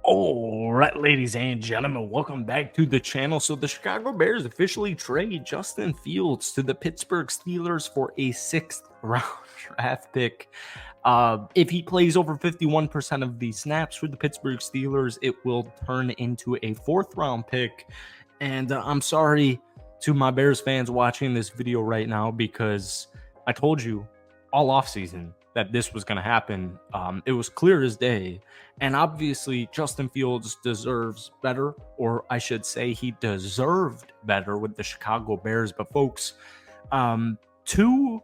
All right, ladies and gentlemen, welcome back to the channel. So the Chicago Bears officially trade Justin Fields to the Pittsburgh Steelers for a 6th round draft pick. If he plays over 51% of the snaps for the Pittsburgh Steelers, it will turn into a 4th round pick. And I'm sorry to my Bears fans watching this video right now, because I told you all offseason that this was going to happen. It was clear as day. And obviously, Justin Fields deserves better, or I should say he deserved better with the Chicago Bears. But folks, 2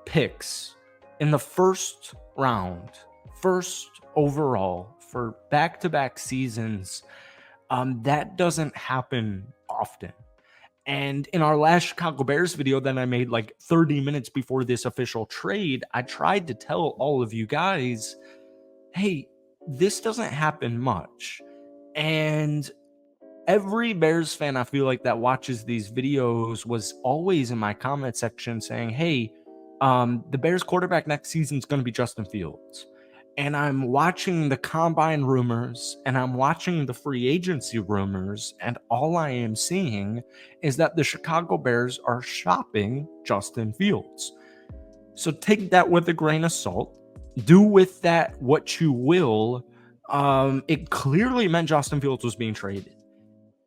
picks in the first round, first overall for back-to-back seasons, that doesn't happen often. And in our last Chicago Bears video that I made like 30 minutes before this official trade, I tried to tell all of you guys, hey, this doesn't happen much. And every Bears fan I feel like that watches these videos was always in my comment section saying, hey, the Bears quarterback next season is going to be Justin Fields. And I'm watching the combine rumors and I'm watching the free agency rumors, and all I am seeing is that the Chicago Bears are shopping Justin Fields. So take that with a grain of salt. Do with that what you will. It clearly meant Justin Fields was being traded.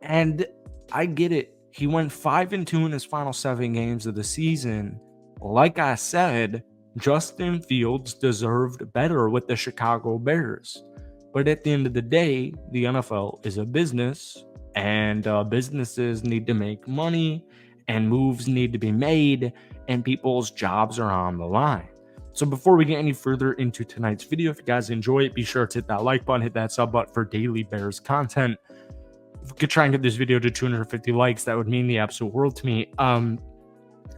And I get it. He went 5-2 in his final 7 games of the season. Like I said, Justin Fields deserved better with the Chicago Bears. But at the end of the day, the NFL is a business, and businesses need to make money, and moves need to be made, and people's jobs are on the line. So before we get any further into tonight's video, if you guys enjoy it, be sure to hit that like button, hit that sub button for daily Bears content. If we could try and get this video to 250 likes, that would mean the absolute world to me.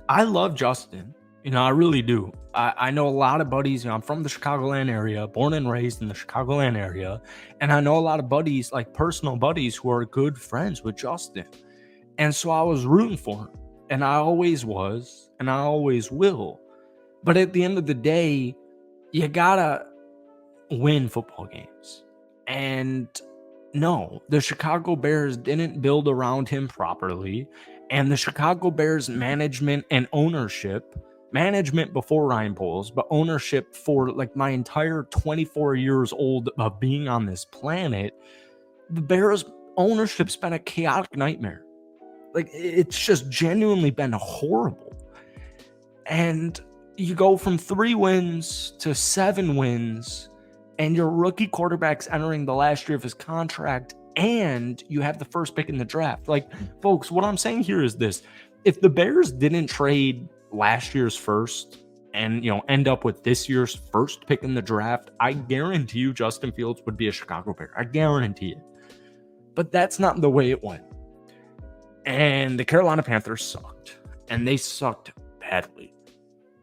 I love Justin. I really do. I know a lot of buddies. I'm from the Chicagoland area, born and raised in the Chicagoland area. And I know a lot of buddies, like personal buddies, who are good friends with Justin. And so I was rooting for him. And I always was, and I always will. But at the end of the day, you gotta win football games. And no, the Chicago Bears didn't build around him properly. And the Chicago Bears management and ownership, management before Ryan Poles, but ownership for like my entire 24 years old of being on this planet, the Bears ownership's been a chaotic nightmare. Like, it's just genuinely been horrible. And you go from 3 wins to 7 wins, and your rookie quarterback's entering the last year of his contract, and you have the first pick in the draft. Like, folks, what I'm saying here is this. If the Bears didn't trade last year's first and, end up with this year's first pick in the draft, I guarantee you Justin Fields would be a Chicago Bear. I guarantee it. But that's not the way it went. And the Carolina Panthers sucked. And they sucked badly.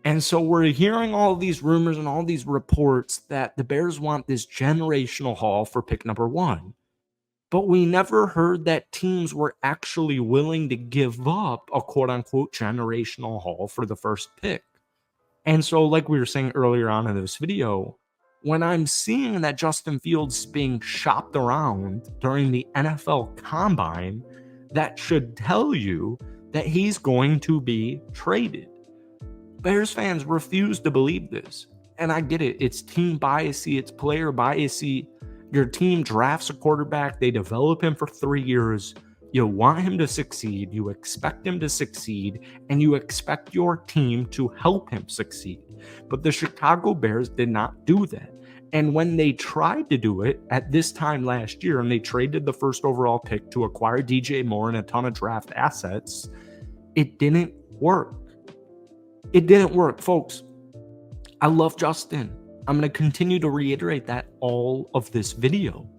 And so we're hearing all these rumors and all these reports that the Bears want this generational haul for pick number 1. But we never heard that teams were actually willing to give up a quote-unquote generational haul for the first pick. And so, like we were saying earlier on in this video, when I'm seeing that Justin Fields is being shopped around during the NFL Combine, that should tell you that he's going to be traded. Bears fans refuse to believe this. And I get it. It's team biasy. It's player biasy. Your team drafts a quarterback. They develop him for 3 years. You want him to succeed. You expect him to succeed. And you expect your team to help him succeed. But the Chicago Bears did not do that. And when they tried to do it at this time last year, and they traded the first overall pick to acquire DJ Moore and a ton of draft assets, it didn't work. It didn't work, folks. I love Justin. I'm going to continue to reiterate that all of this video.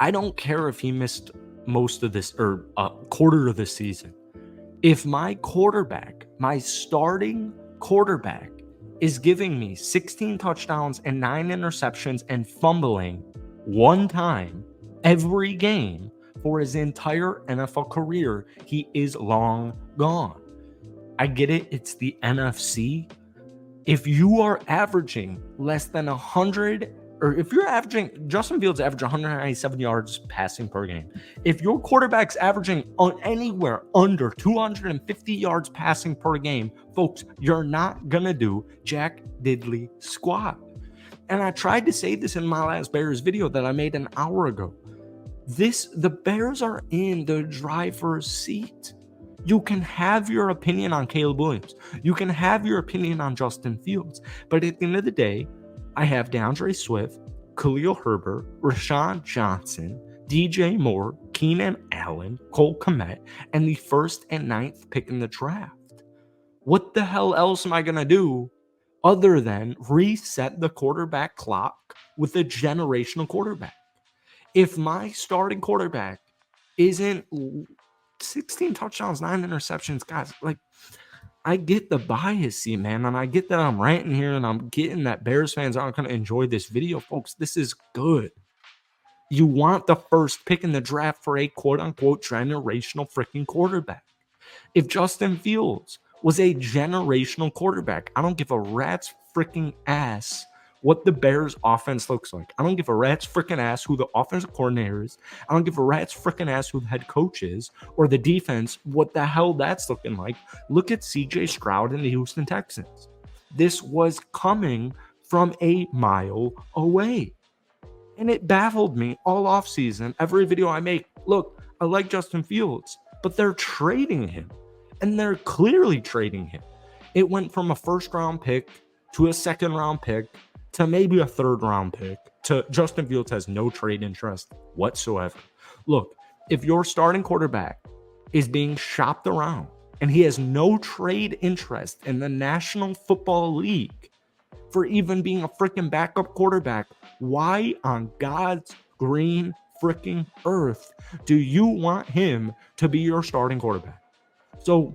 I don't care if he missed most of this or a quarter of the season. If my quarterback, my starting quarterback, is giving me 16 touchdowns and 9 interceptions and fumbling 1 time every game for his entire NFL career, he is long gone. I get it. It's the NFC. If you are averaging less than 100 or if you're averaging, Justin Fields averaging 197 yards passing per game. If your quarterback's averaging anywhere under 250 yards passing per game, folks, you're not going to do jack diddly squat. And I tried to say this in my last Bears video that I made an hour ago. The Bears are in the driver's seat. You can have your opinion on Caleb Williams. You can have your opinion on Justin Fields. But at the end of the day, I have DeAndre Swift, Khalil Herbert, Rashawn Johnson, DJ Moore, Keenan Allen, Cole Kmet, and the 1st and 9th pick in the draft. What the hell else am I going to do other than reset the quarterback clock with a generational quarterback? If my starting quarterback isn't 16 touchdowns, 9 interceptions, guys, like, I get the bias, man, and I get that I'm ranting here, and I'm getting that Bears fans aren't going to enjoy this video, folks. This is good. You want the 1st pick in the draft for a quote-unquote generational freaking quarterback. If Justin Fields was a generational quarterback, I don't give a rat's freaking ass what the Bears offense looks like. I don't give a rat's freaking ass who the offensive coordinator is. I don't give a rat's freaking ass who the head coach is, or the defense, what the hell that's looking like. Look at CJ Stroud and the Houston Texans. This was coming from a mile away. And it baffled me all offseason. Every video I make, look, I like Justin Fields, but they're trading him. And they're clearly trading him. It went from a 1st round pick to a 2nd round pick to maybe a 3rd round pick to Justin Fields has no trade interest whatsoever. Look, if your starting quarterback is being shopped around and he has no trade interest in the National Football League for even being a freaking backup quarterback, why on God's green freaking earth do you want him to be your starting quarterback? So,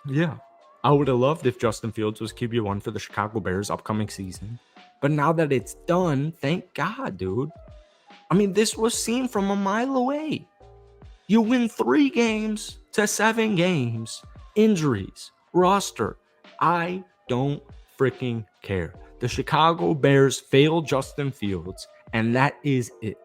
yeah, I would have loved if Justin Fields was QB1 for the Chicago Bears upcoming season. But now that it's done, thank God, dude. I mean, this was seen from a mile away. You win 3 games to 7 games, injuries, roster. I don't freaking care. The Chicago Bears failed Justin Fields, and that is it.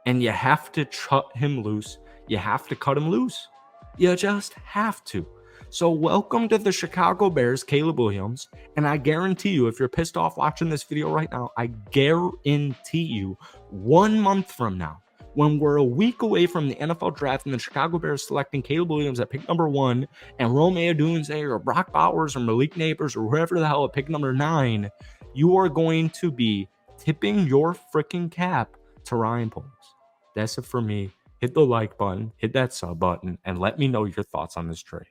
And you have to cut him loose. You have to cut him loose. You just have to. So welcome to the Chicago Bears, Caleb Williams. And I guarantee you, if you're pissed off watching this video right now, I guarantee you 1 month from now, when we're a week away from the NFL draft and the Chicago Bears selecting Caleb Williams at pick number 1 and Rome Odunze or Brock Bowers or Malik Neighbors or whoever the hell at pick number 9, you are going to be tipping your freaking cap to Ryan Poles. That's it for me. Hit the like button, hit that sub button, and let me know your thoughts on this trade.